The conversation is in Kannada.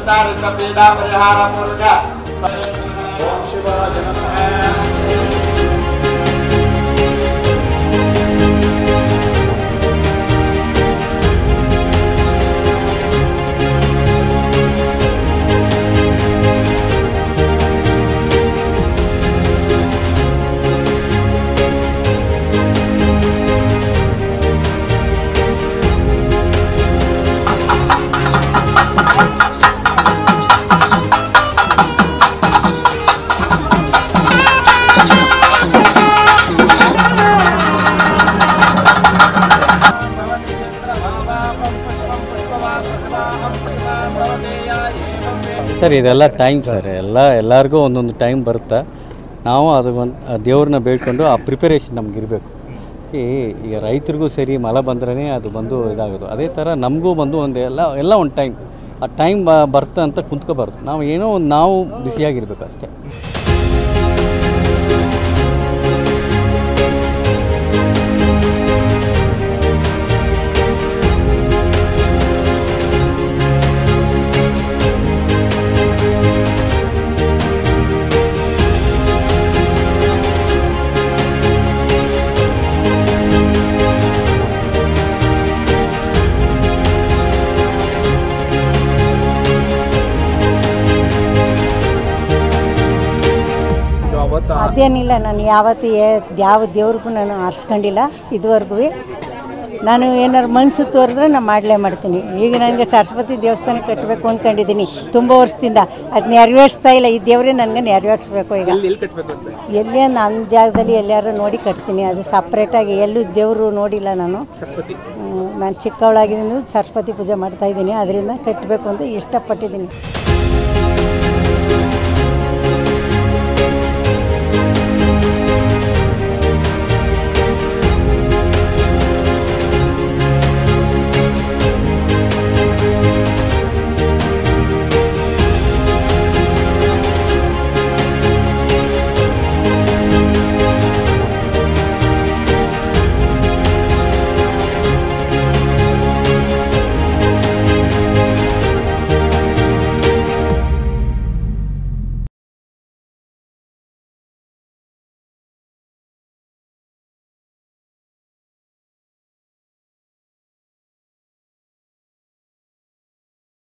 ಸರ್ವವಿಘ್ನಾರಿಷ್ಟ ಪೀಡಾ ಪರಿಹಾರ ಪೂರ್ವಕ ಓಂ ಶಿವಾಯ ನಮಃ. ಸರ್ ಇದೆಲ್ಲ ಟೈಮ್ ಸರ್ ಎಲ್ಲರಿಗೂ ಒಂದೊಂದು ಟೈಮ್ ಬರುತ್ತೆ. ನಾವು ಅದು ಒಂದು ದೇವ್ರನ್ನ ಬೇಡ್ಕೊಂಡು ಆ ಪ್ರಿಪರೇಷನ್ ನಮಗಿರಬೇಕು. ಈಗ ರೈತರಿಗೂ ಸರಿ ಮಳೆ ಬಂದ್ರೇ ಅದು ಬಂದು ಇದಾಗೋದು. ಅದೇ ಥರ ನಮಗೂ ಬಂದು ಒಂದು ಎಲ್ಲ ಒಂದು ಟೈಮ್ ಆ ಟೈಮ್ ಬರ್ತಾ ಅಂತ ಕುಂತ್ಕೋಬಾರ್ದು. ನಾವು ಏನೋ ಒಂದು ನಾವು ಬಿಸಿಯಾಗಿರ್ಬೇಕು ಅಷ್ಟೇ. ಅದೇನಿಲ್ಲ, ನಾನು ಯಾವ ದೇವ್ರಿಗೂ ನಾನು ಆರಿಸ್ಕೊಂಡಿಲ್ಲ ಇದುವರೆಗೂ. ನಾನು ಏನಾದ್ರು ಮನಸ್ಸು ತೋರಿದ್ರೆ ನಾನು ಮಾಡಲೇ ಮಾಡ್ತೀನಿ. ಈಗ ನನಗೆ ಸರಸ್ವತಿ ದೇವಸ್ಥಾನ ಕಟ್ಟಬೇಕು ಅಂದ್ಕೊಂಡಿದ್ದೀನಿ ತುಂಬ ವರ್ಷದಿಂದ. ಅದು ನೆರವೇರಿಸ್ತಾ ಇಲ್ಲ. ಈ ದೇವರೇ ನನಗೆ ನೆರವೇರಿಸ್ಬೇಕು. ಈಗ ಎಲ್ಲೇ ನನ್ನ ಜಾಗದಲ್ಲಿ ಎಲ್ಲಾರು ನೋಡಿ ಕಟ್ತೀನಿ. ಅದು ಸಪ್ರೇಟಾಗಿ ಎಲ್ಲೂ ದೇವರು ನೋಡಿಲ್ಲ ನಾನು. ನಾನು ಚಿಕ್ಕವಳಾಗಿದ್ದೀನಿ, ಸರಸ್ವತಿ ಪೂಜೆ ಮಾಡ್ತಾಯಿದ್ದೀನಿ. ಅದರಿಂದ ಕಟ್ಟಬೇಕು ಅಂತ ಇಷ್ಟಪಟ್ಟಿದ್ದೀನಿ.